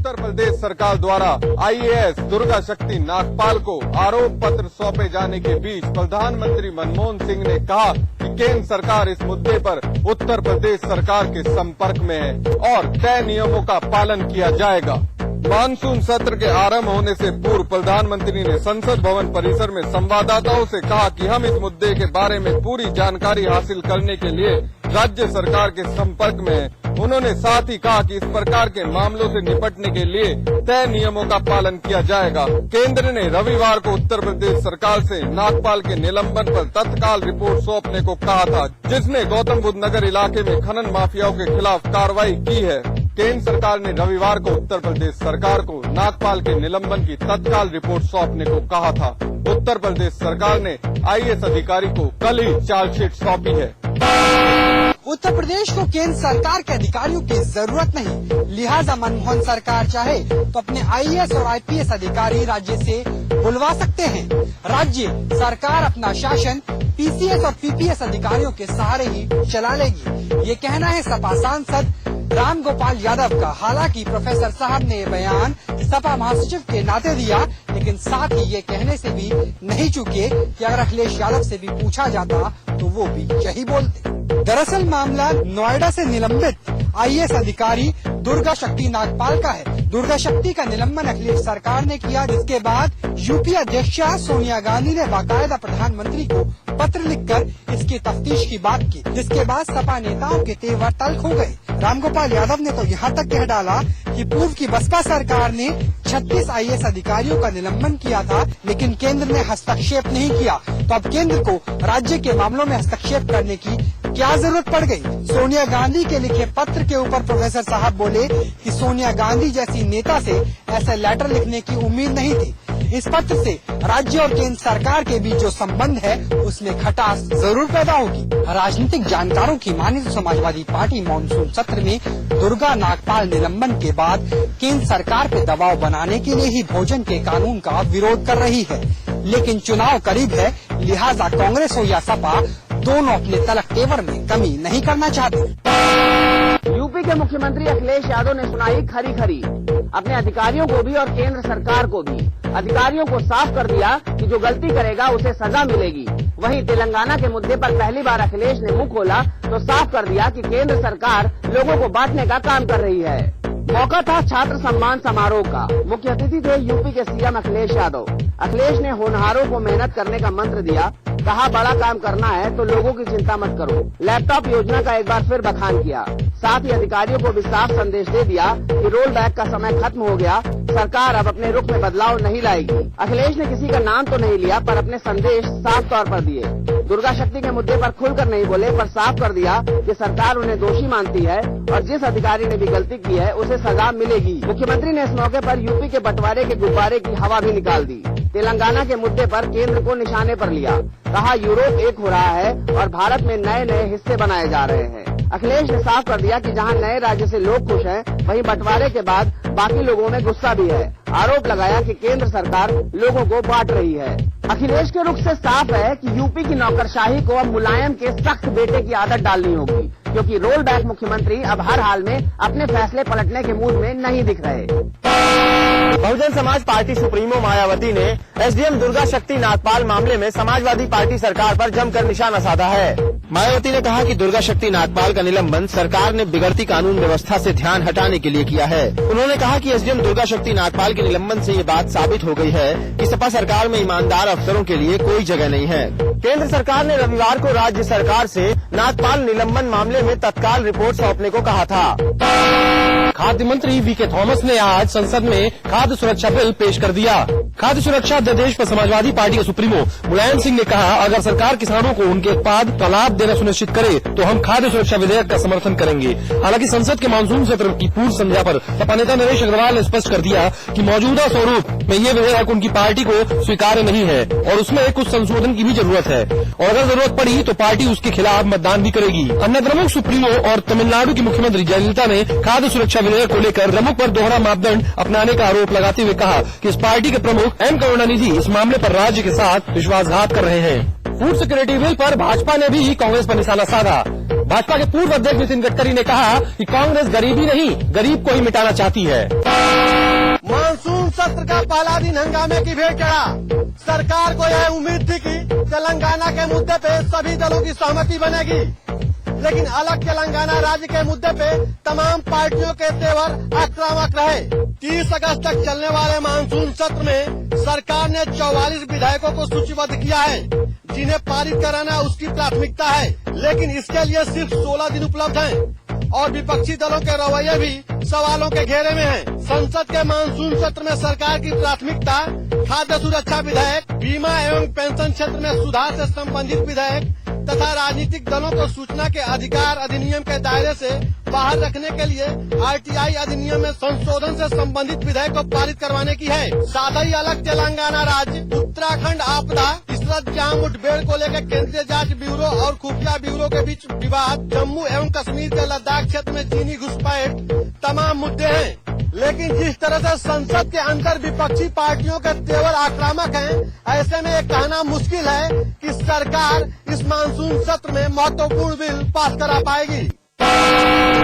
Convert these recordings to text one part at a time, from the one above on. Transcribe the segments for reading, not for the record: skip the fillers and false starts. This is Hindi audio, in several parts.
उत्तर प्रदेश सरकार द्वारा आईएएस दुर्गा शक्ति नागपाल को आरोप पत्र सौंपे जाने के बीच प्रधानमंत्री मनमोहन सिंह ने कहा कि केंद्र सरकार इस मुद्दे पर उत्तर प्रदेश सरकार के संपर्क में है और तय नियमों का पालन किया जाएगा। मानसून सत्र के आरंभ होने से पूर्व प्रधानमंत्री ने संसद भवन परिसर में संवाददाताओं से कहा कि हम इस मुद्दे के बारे में पूरी जानकारी हासिल करने के लिए राज्य सरकार के संपर्क में हैं। उन्होंने साथ ही कहा कि इस प्रकार के मामलों से निपटने के लिए तय नियमों का पालन किया जाएगा। केंद्र ने रविवार को उत्तर प्रदेश सरकार से नागपाल के निलंबन पर तत्काल रिपोर्ट सौंपने को कहा था, जिसमें गौतम बुद्ध नगर इलाके में खनन माफियाओं के खिलाफ कार्रवाई की है। केंद्र सरकार ने रविवार को उत्तर प्रदेश सरकार को नागपाल के निलंबन की तत्काल रिपोर्ट सौंपने को कहा था। उत्तर प्रदेश सरकार ने आईएएस अधिकारी को कल ही चार्जशीट सौंपी है। उत्तर प्रदेश को केंद्र सरकार के अधिकारियों की जरूरत नहीं, लिहाजा मनमोहन सरकार चाहे तो अपने आईएएस और आईपीएस अधिकारी राज्य से बुलवा सकते हैं। राज्य सरकार अपना शासन पीसीएस और पीपीएस अधिकारियों के सहारे ही चला लेगी, ये कहना है सपा सांसद राम गोपाल यादव का। हालांकि प्रोफेसर साहब ने ये बयान सपा महासचिव के नाते दिया, लेकिन साथ ही ये कहने से भी नहीं चूके कि अगर अखिलेश यादव से भी पूछा जाता तो वो भी यही बोलते। दरअसल मामला नोएडा से निलंबित आईएएस अधिकारी दुर्गा शक्ति नागपाल का है। दुर्गा शक्ति का निलंबन अखिलेश सरकार ने किया, जिसके बाद यूपी अध्यक्षा सोनिया गांधी ने बाकायदा प्रधानमंत्री को पत्र लिखकर इसकी तफ्तीश की बात की, जिसके बाद सपा नेताओं के तेवर तल्ख हो गए। रामगोपाल यादव ने तो यहाँ तक कह डाला कि पूर्व की बसपा सरकार ने 36 आईएएस अधिकारियों का निलंबन किया था, लेकिन केंद्र ने हस्तक्षेप नहीं किया, तो अब केंद्र को राज्य के मामलों में हस्तक्षेप करने की क्या जरूरत पड़ गई। सोनिया गांधी के लिखे पत्र के ऊपर प्रोफेसर साहब बोले कि सोनिया गांधी जैसी नेता से ऐसा लेटर लिखने की उम्मीद नहीं थी। इस पत्र से राज्य और केंद्र सरकार के बीच जो संबंध है उसमें खटास जरूर पैदा होगी। राजनीतिक जानकारों की माने तो समाजवादी पार्टी मानसून सत्र में दुर्गा नागपाल निलंबन के बाद केंद्र सरकार पे दबाव बनाने के लिए ही भोजन के कानून का विरोध कर रही है, लेकिन चुनाव करीब है, लिहाजा कांग्रेस हो या सपा दोनों अपने तलक तेवर में कमी नहीं करना चाहते। यूपी के मुख्यमंत्री अखिलेश यादव ने सुनाई खरी खरी अपने अधिकारियों को भी और केंद्र सरकार को भी। अधिकारियों को साफ कर दिया कि जो गलती करेगा उसे सजा मिलेगी। वहीं तेलंगाना के मुद्दे पर पहली बार अखिलेश ने मुंह खोला तो साफ कर दिया कि केंद्र सरकार लोगों को बांटने का काम कर रही है। मौका था छात्र सम्मान समारोह का। मुख्य अतिथि थे यूपी के सीएम अखिलेश यादव। अखिलेश ने होनहारों को मेहनत करने का मंत्र दिया, कहा बड़ा काम करना है तो लोगों की चिंता मत करो। लैपटॉप योजना का एक बार फिर बखान किया। साथ ही अधिकारियों को भी साफ संदेश दे दिया कि रोल बैक का समय खत्म हो गया, सरकार अब अपने रुख में बदलाव नहीं लाएगी। अखिलेश ने किसी का नाम तो नहीं लिया, पर अपने संदेश साफ तौर पर दिए। दुर्गा शक्ति के मुद्दे पर खुलकर नहीं बोले, पर साफ कर दिया कि सरकार उन्हें दोषी मानती है और जिस अधिकारी ने भी गलती की है उसे सजा मिलेगी। मुख्यमंत्री ने इस मौके पर यूपी के बंटवारे के गुब्बारे की हवा भी निकाल दी। तेलंगाना के मुद्दे पर केंद्र को निशाने पर लिया, कहा यूरोप एक हो रहा है और भारत में नए नए हिस्से बनाए जा रहे हैं। अखिलेश ने साफ कर दिया कि जहां नए राज्य से लोग खुश हैं, वहीं बंटवारे के बाद बाकी लोगों में गुस्सा भी है। आरोप लगाया कि केंद्र सरकार लोगों को बांट रही है। अखिलेश के रुख से साफ है कि यूपी की नौकरशाही को अब मुलायम के सख्त बेटे की आदत डालनी होगी, क्योंकि रोल बैक मुख्यमंत्री अब हर हाल में अपने फैसले पलटने के मूड में नहीं दिख रहे। बहुजन समाज पार्टी सुप्रीमो मायावती ने एसडीएम दुर्गा शक्ति नागपाल मामले में समाजवादी पार्टी सरकार पर जमकर निशाना साधा है। मायावती ने कहा कि दुर्गा शक्ति नागपाल का निलंबन सरकार ने बिगड़ती कानून व्यवस्था से ध्यान हटाने के लिए किया है। उन्होंने कहा कि एसडीएम दुर्गा शक्ति नागपाल के निलंबन से ये बात साबित हो गई है कि सपा सरकार में ईमानदार अफसरों के लिए कोई जगह नहीं है। केंद्र सरकार ने रविवार को राज्य सरकार से नागपाल निलंबन मामले में तत्काल रिपोर्ट सौंपने को कहा था। खाद्य मंत्री वीके थॉमस ने आज संसद में खाद्य सुरक्षा बिल पेश कर दिया। खाद्य सुरक्षा अध्यादेश पर समाजवादी पार्टी के सुप्रीमो मुलायम सिंह ने कहा, अगर सरकार किसानों को उनके उत्पाद का लाभ देना सुनिश्चित करे तो हम खाद्य सुरक्षा विधेयक का समर्थन करेंगे। हालांकि संसद के मानसून सत्र की पूर्व संध्या पर सपा नेता नरेश अग्रवाल ने स्पष्ट कर दिया कि मौजूदा स्वरूप में ये विधेयक उनकी पार्टी को स्वीकार्य नहीं है और उसमें कुछ संशोधन की भी जरूरत है और अगर जरूरत पड़ी तो पार्टी उसके खिलाफ मतदान भी करेगी। अन्य प्रमुख सुप्रीमो और तमिलनाडु की मुख्यमंत्री जयललिता ने खाद्य सुरक्षा विधेयक को लेकर द्रमुक पर दोहरा मापदंड अपनाने का आरोप लगाते हुए कहा कि इस पार्टी के प्रमुख एम करुणानिधि इस मामले पर राज्य के साथ विश्वासघात कर रहे हैं। फूड सिक्योरिटी बिल पर भाजपा ने भी कांग्रेस पर निशाना साधा। भाजपा के पूर्व अध्यक्ष नितिन गडकरी ने कहा कि कांग्रेस गरीबी नहीं, गरीब को ही मिटाना चाहती है। सत्र का पहला दिन हंगामे की भेंट चढ़ा। सरकार को यह उम्मीद थी कि तेलंगाना के मुद्दे पे सभी दलों की सहमति बनेगी, लेकिन अलग तेलंगाना राज्य के मुद्दे पे तमाम पार्टियों के तेवर आक्रामक रहे। 30 अगस्त तक चलने वाले मानसून सत्र में सरकार ने 44 विधायकों को सूचीबद्ध किया है, जिन्हें पारित कराना उसकी प्राथमिकता है, लेकिन इसके लिए सिर्फ 16 दिन उपलब्ध हैं और विपक्षी दलों के रवैये भी सवालों के घेरे में हैं। संसद के मानसून सत्र में सरकार की प्राथमिकता खाद्य सुरक्षा विधेयक, बीमा एवं पेंशन क्षेत्र में सुधार से संबंधित विधेयक तथा राजनीतिक दलों को सूचना के अधिकार अधिनियम के दायरे से बाहर रखने के लिए RTI अधिनियम में संशोधन से संबंधित विधेयक को पारित करवाने की है। साथ ही अलग तेलंगाना राज्य, उत्तराखंड आपदा, इसरत जाम मुठभेड़ को लेकर केंद्रीय जांच ब्यूरो और खुफिया ब्यूरो के बीच विवाद, जम्मू एवं कश्मीर के लद्दाख क्षेत्र में चीनी घुसपैठ तमाम मुद्दे हैं। लेकिन जिस तरह से संसद के अंदर विपक्षी पार्टियों के तेवर आक्रामक हैं, ऐसे में ये कहना मुश्किल है कि सरकार इस मानसून सत्र में महत्वपूर्ण बिल पास करा पाएगी।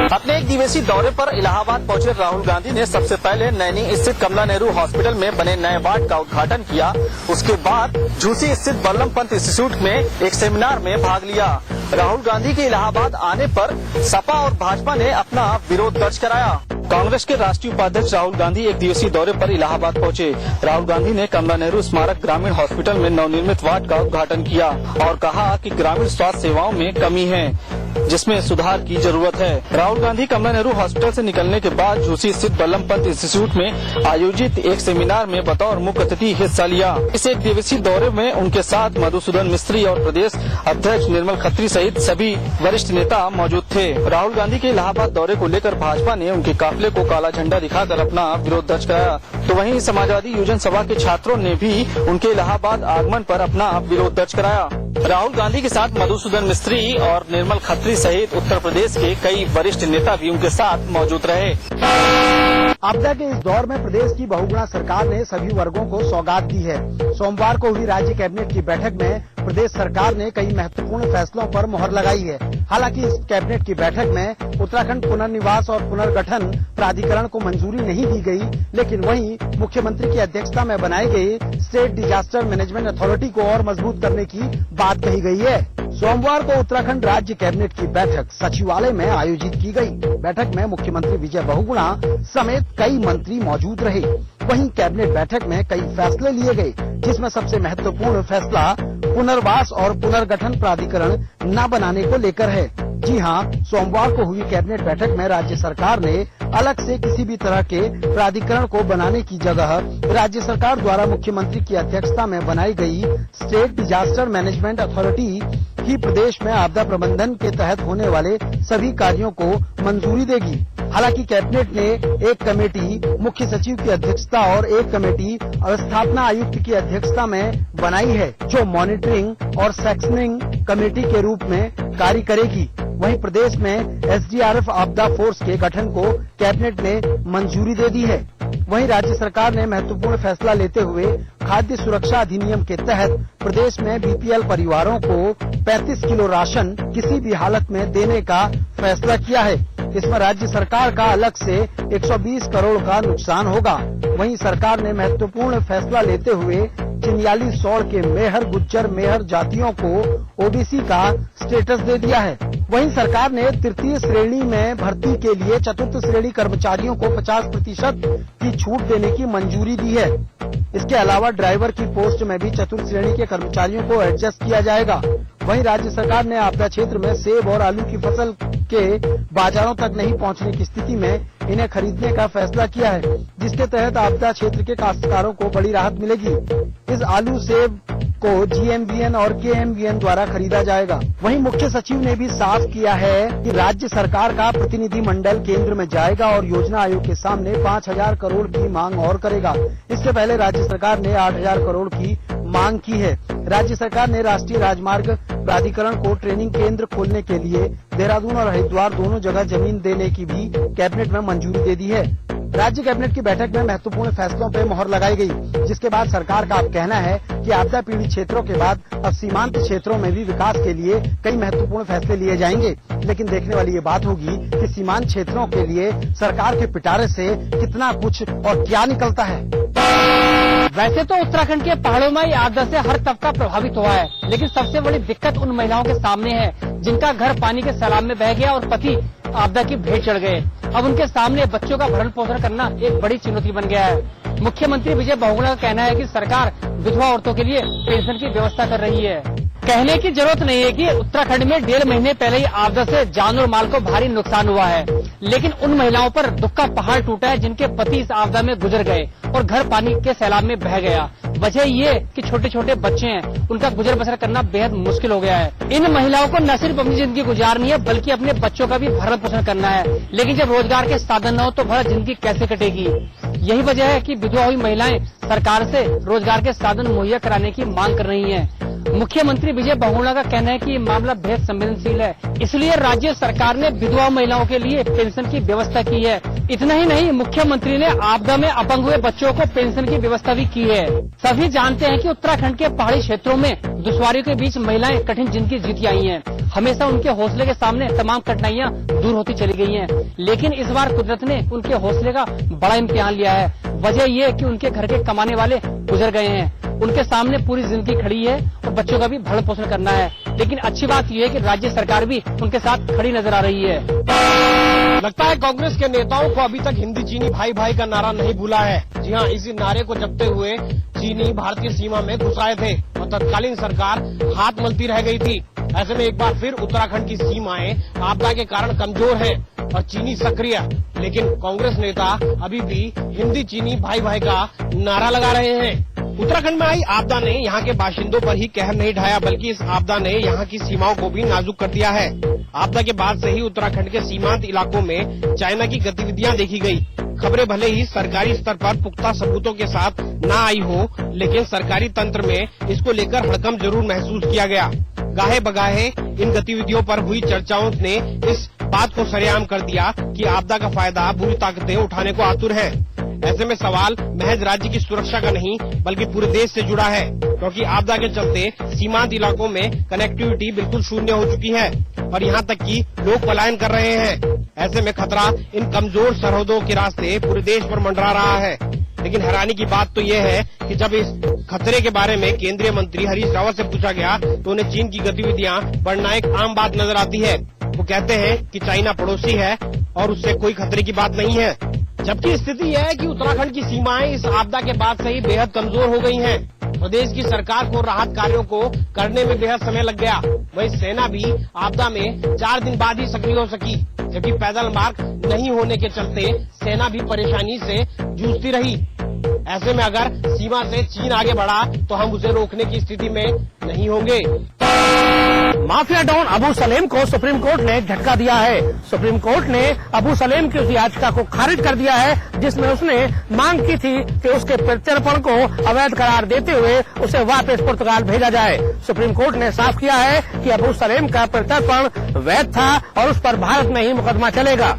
अपने एक दिवसीय दौरे पर इलाहाबाद पहुंचे राहुल गांधी ने सबसे पहले नैनी स्थित कमला नेहरू हॉस्पिटल में बने नए वार्ड का उद्घाटन किया। उसके बाद झूसी स्थित बल्लभ पंत इंस्टीट्यूट में एक सेमिनार में भाग लिया। राहुल गांधी के इलाहाबाद आने पर सपा और भाजपा ने अपना विरोध दर्ज कराया। कांग्रेस के राष्ट्रीय उपाध्यक्ष राहुल गांधी एक दिवसीय दौरे पर इलाहाबाद पहुंचे। राहुल गांधी ने कमला नेहरू स्मारक ग्रामीण हॉस्पिटल में नवनिर्मित वार्ड का उद्घाटन किया और कहा कि ग्रामीण स्वास्थ्य सेवाओं में कमी है, जिसमें सुधार की जरूरत है। राहुल गांधी कमला नेहरू हॉस्पिटल से निकलने के बाद झूसी स्थित बल्लभ पंत इंस्टीट्यूट में आयोजित एक सेमिनार में बतौर मुख्य अतिथि हिस्सा लिया। इस एक दिवसीय दौरे में उनके साथ मधुसूदन मिस्त्री और प्रदेश अध्यक्ष निर्मल खत्री सहित सभी वरिष्ठ नेता मौजूद थे। राहुल गांधी के इलाहाबाद दौरे को लेकर भाजपा ने उनके काफिले को काला झंडा दिखाकर अपना विरोध दर्ज कराया, तो वहीं समाजवादी योजना सभा के छात्रों ने भी उनके इलाहाबाद आगमन पर अपना विरोध दर्ज कराया। राहुल गांधी के साथ मधुसूदन मिस्त्री और निर्मल खत्री सहित उत्तर प्रदेश के कई वरिष्ठ नेता भी उनके साथ मौजूद रहे। आपदा के इस दौर में प्रदेश की बहुगुणा सरकार ने सभी वर्गों को सौगात दी है। सोमवार को हुई राज्य कैबिनेट की बैठक में प्रदेश सरकार ने कई महत्वपूर्ण फैसलों पर मुहर लगाई है। हालांकि इस कैबिनेट की बैठक में उत्तराखंड पुनर्निवास और पुनर्गठन प्राधिकरण को मंजूरी नहीं दी गई, लेकिन वहीं मुख्यमंत्री की अध्यक्षता में बनाई गई स्टेट डिजास्टर मैनेजमेंट अथॉरिटी को और मजबूत करने की बात कही गई है। सोमवार को उत्तराखंड राज्य कैबिनेट की बैठक सचिवालय में आयोजित की गई। बैठक में मुख्यमंत्री विजय बहुगुणा समेत कई मंत्री मौजूद रहे। वहीं कैबिनेट बैठक में कई फैसले लिए गए, जिसमें सबसे महत्वपूर्ण फैसला पुनर्वास और पुनर्गठन प्राधिकरण न बनाने को लेकर है। जी हां, सोमवार को हुई कैबिनेट बैठक में राज्य सरकार ने अलग से किसी भी तरह के प्राधिकरण को बनाने की जगह राज्य सरकार द्वारा मुख्यमंत्री की अध्यक्षता में बनाई गई स्टेट डिजास्टर मैनेजमेंट अथॉरिटी ही प्रदेश में आपदा प्रबंधन के तहत होने वाले सभी कार्यों को मंजूरी देगी। हालांकि कैबिनेट ने एक कमेटी मुख्य सचिव की अध्यक्षता और एक कमेटी अवस्थापना आयुक्त की अध्यक्षता में बनाई है, जो मॉनिटरिंग और सेक्शनिंग कमेटी के रूप में कार्य करेगी। वहीं प्रदेश में SDRF आपदा फोर्स के गठन को कैबिनेट ने मंजूरी दे दी है। वहीं राज्य सरकार ने महत्वपूर्ण फैसला लेते हुए खाद्य सुरक्षा अधिनियम के तहत प्रदेश में BPL परिवारों को 35 किलो राशन किसी भी हालत में देने का फैसला किया है। इसमें राज्य सरकार का अलग से 120 करोड़ का नुकसान होगा। वहीं सरकार ने महत्वपूर्ण फैसला लेते हुए चिन्याली सौड़ के मेहर, गुज्जर, मेहर जातियों को OBC का स्टेटस दे दिया है। वहीं सरकार ने तृतीय श्रेणी में भर्ती के लिए चतुर्थ श्रेणी कर्मचारियों को 50% की छूट देने की मंजूरी दी है। इसके अलावा ड्राइवर की पोस्ट में भी चतुर्थ श्रेणी के कर्मचारियों को एडजस्ट किया जाएगा। वहीं राज्य सरकार ने आपदा क्षेत्र में सेब और आलू की फसल के बाजारों तक नहीं पहुंचने की स्थिति में इन्हें खरीदने का फैसला किया है, जिसके तहत आपदा क्षेत्र के काश्तकारों को बड़ी राहत मिलेगी। इस आलू सेब को GMVN और KMVN द्वारा खरीदा जाएगा। वहीं मुख्य सचिव ने भी साफ किया है कि राज्य सरकार का प्रतिनिधि मंडल केंद्र में जाएगा और योजना आयोग के सामने 5000 करोड़ की मांग और करेगा। इससे पहले राज्य सरकार ने 8000 करोड़ की मांग की है। राज्य सरकार ने राष्ट्रीय राजमार्ग प्राधिकरण को ट्रेनिंग केंद्र खोलने के लिए देहरादून और हरिद्वार दोनों जगह जमीन देने की भी कैबिनेट में मंजूरी दे दी है। राज्य कैबिनेट की बैठक में महत्वपूर्ण फैसलों पर मुहर लगाई गई, जिसके बाद सरकार का अब कहना है कि आपदा पीड़ित क्षेत्रों के बाद अब सीमांत क्षेत्रों में भी विकास के लिए कई महत्वपूर्ण फैसले लिए जाएंगे। लेकिन देखने वाली ये बात होगी कि सीमांत क्षेत्रों के लिए सरकार के पिटारे से कितना कुछ और क्या निकलता है। वैसे तो उत्तराखंड के पहाड़ों में आपदा से हर तबका प्रभावित हुआ है, लेकिन सबसे बड़ी दिक्कत उन महिलाओं के सामने है जिनका घर पानी के सैलाब में बह गया और पति आपदा की भेंट चढ़ गए। अब उनके सामने बच्चों का भरण पोषण करना एक बड़ी चुनौती बन गया है। मुख्यमंत्री विजय बहुगुणा का कहना है कि सरकार विधवा औरतों के लिए पेंशन की व्यवस्था कर रही है। कहने की जरूरत नहीं है कि उत्तराखंड में 1.5 महीने पहले ही आपदा से जान और माल को भारी नुकसान हुआ है, लेकिन उन महिलाओं पर दुख का पहाड़ टूटा है जिनके पति इस आपदा में गुजर गए और घर पानी के सैलाब में बह गया। वजह ये कि छोटे छोटे बच्चे हैं, उनका गुजर बसर करना बेहद मुश्किल हो गया है। इन महिलाओं को न सिर्फ अपनी जिंदगी गुजारनी है बल्कि अपने बच्चों का भी भरण पोषण करना है, लेकिन जब रोजगार के साधन न हो तो भला जिंदगी कैसे कटेगी। यही वजह है कि विधवा हुई महिलाएं सरकार से रोजगार के साधन मुहैया कराने की मांग कर रही हैं। मुख्यमंत्री विजय बहुगुणा का कहना है कि ये मामला बेहद संवेदनशील है, इसलिए राज्य सरकार ने विधवा महिलाओं के लिए पेंशन की व्यवस्था की है। इतना ही नहीं, मुख्यमंत्री ने आपदा में अपंग हुए बच्चों को पेंशन की व्यवस्था भी की है। सभी जानते हैं कि उत्तराखंड के पहाड़ी क्षेत्रों में दुश्वारियों के बीच महिलाएं कठिन जिंदगी जीती आई हैं। हमेशा उनके हौसले के सामने तमाम कठिनाइयां दूर होती चली गई हैं, लेकिन इस बार कुदरत ने उनके हौसले का बड़ा इम्तिहान लिया है। वजह ये कि उनके घर के कमाने वाले गुजर गए हैं, उनके सामने पूरी जिंदगी खड़ी है और बच्चों का भी भरण पोषण करना है। लेकिन अच्छी बात यह है कि राज्य सरकार भी उनके साथ खड़ी नजर आ रही है। लगता है कांग्रेस के नेताओं को अभी तक हिंदी चीनी भाई भाई का नारा नहीं भूला है। जी हाँ, इसी नारे को जपते हुए चीनी भारतीय सीमा में घुस आए थे और तत्कालीन सरकार हाथ मलती रह गई थी। ऐसे में एक बार फिर उत्तराखंड की सीमाएं आपदा के कारण कमजोर हैं और चीनी सक्रिय, लेकिन कांग्रेस नेता अभी भी हिंदी चीनी भाई भाई का नारा लगा रहे हैं। उत्तराखंड में आई आपदा ने यहाँ के बाशिंदों पर ही कहर नहीं ढाया, बल्कि इस आपदा ने यहाँ की सीमाओं को भी नाजुक कर दिया है। आपदा के बाद से ही उत्तराखंड के सीमांत इलाकों में चाइना की गतिविधियां देखी गई। खबरें भले ही सरकारी स्तर पर पुख्ता सबूतों के साथ न आई हो, लेकिन सरकारी तंत्र में इसको लेकर हड़कंप जरूर महसूस किया गया। गाहे बगाहे इन गतिविधियों पर हुई चर्चाओं ने इस बात को सरेआम कर दिया कि आपदा का फायदा बुरी ताकतें उठाने को आतुर है। ऐसे में सवाल महज राज्य की सुरक्षा का नहीं बल्कि पूरे देश से जुड़ा है, क्योंकि आपदा के चलते सीमांत इलाकों में कनेक्टिविटी बिल्कुल शून्य हो चुकी है और यहाँ तक कि लोग पलायन कर रहे हैं। ऐसे में खतरा इन कमजोर सरहदों के रास्ते पूरे देश पर मंडरा रहा है। लेकिन हैरानी की बात तो ये है कि जब इस खतरे के बारे में केंद्रीय मंत्री हरीश रावत से पूछा गया तो उन्हें चीन की गतिविधियां बढ़ना एक आम बात नजर आती है। वो कहते हैं कि चाइना पड़ोसी है और उससे कोई खतरे की बात नहीं है, जबकि स्थिति यह है कि उत्तराखंड की सीमाएं इस आपदा के बाद से ही बेहद कमजोर हो गई हैं। प्रदेश की सरकार को राहत कार्यों को करने में बेहद समय लग गया। वहीं सेना भी आपदा में 4 दिन बाद ही सक्रिय हो सकी, जबकि पैदल मार्ग नहीं होने के चलते सेना भी परेशानी से जूझती रही। ऐसे में अगर सीमा से चीन आगे बढ़ा तो हम उसे रोकने की स्थिति में नहीं होंगे। माफिया डॉन अबू सलेम को सुप्रीम कोर्ट ने झटका दिया है। सुप्रीम कोर्ट ने अबू सलेम की उस याचिका को खारिज कर दिया है जिसमें उसने मांग की थी कि उसके प्रत्यर्पण को अवैध करार देते हुए उसे वापस पुर्तगाल भेजा जाए। सुप्रीम कोर्ट ने साफ किया है कि अबू सलेम का प्रत्यर्पण वैध था और उस पर भारत में ही मुकदमा चलेगा।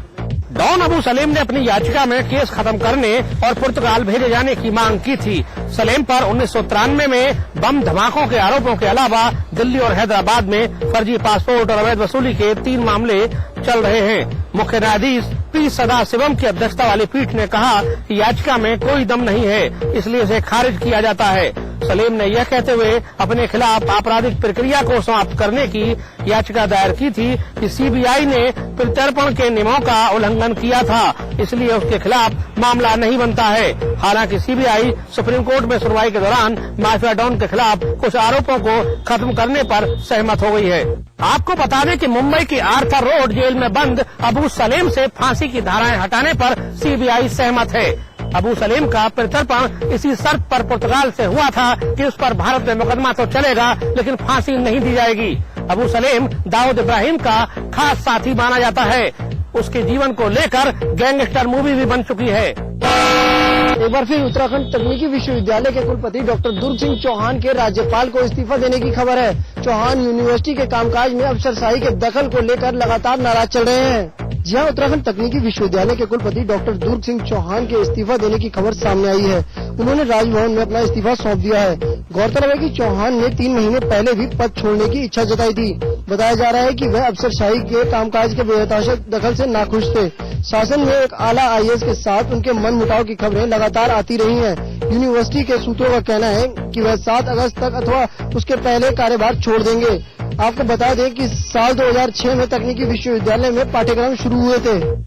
डॉन अबू सलेम ने अपनी याचिका में केस खत्म करने और पुर्तगाल भेजे जाने की मांग की थी। सलेम पर 1993 में बम धमाकों के आरोपों के अलावा दिल्ली और हैदराबाद में फर्जी पासपोर्ट और अवैध वसूली के 3 मामले चल रहे हैं। मुख्य न्यायाधीश पी सदाशिवम की अध्यक्षता वाली पीठ ने कहा कि याचिका में कोई दम नहीं है, इसलिए इसे खारिज किया जाता है। सलेम ने यह कहते हुए अपने खिलाफ आपराधिक प्रक्रिया को समाप्त करने की याचिका दायर की थी कि सीबीआई ने प्रत्यर्पण के नियमों का उल्लंघन किया था, इसलिए उसके खिलाफ मामला नहीं बनता है। हालांकि सीबीआई सुप्रीम कोर्ट में सुनवाई के दौरान माफिया डॉन के खिलाफ कुछ आरोपों को खत्म करने पर सहमत हो गई है। आपको बता दें कि मुंबई की आर्थर रोड जेल में बंद अबू सलेम से फांसी की धाराएं हटाने पर सीबीआई सहमत है। अबू सलेम का प्रत्यर्पण इसी शर्त पर पुर्तगाल से हुआ था कि उस पर भारत में मुकदमा तो चलेगा लेकिन फांसी नहीं दी जाएगी। अबू सलेम दाऊद इब्राहिम का खास साथी माना जाता है। उसके जीवन को लेकर गैंगस्टर मूवी भी बन चुकी है। एक बार फिर उत्तराखंड तकनीकी विश्वविद्यालय के कुलपति डॉक्टर दुर्ग सिंह चौहान के राज्यपाल को इस्तीफा देने की खबर है। चौहान यूनिवर्सिटी के कामकाज में अफसरशाही के दखल को लेकर लगातार नाराज चल रहे हैं। जी हाँ, उत्तराखंड तकनीकी विश्वविद्यालय के कुलपति डॉक्टर दुर्ग सिंह चौहान के इस्तीफा देने की खबर सामने आई है। उन्होंने राजभवन में अपना इस्तीफा सौंप दिया है। गौरतलब है कि चौहान ने 3 महीने पहले भी पद छोड़ने की इच्छा जताई थी। बताया जा रहा है कि वह अफसरशाही के कामकाज के बेतहाशा दखल से नाखुश थे। शासन में एक आला IAS के साथ उनके मनमुटाव की खबरें लगातार आती रही हैं। यूनिवर्सिटी के सूत्रों का कहना है कि वह 7 अगस्त तक अथवा उसके पहले कार्यभार छोड़ देंगे। आपको बता दें कि साल 2006 में तकनीकी विश्वविद्यालय में पाठ्यक्रम शुरू हुए थे।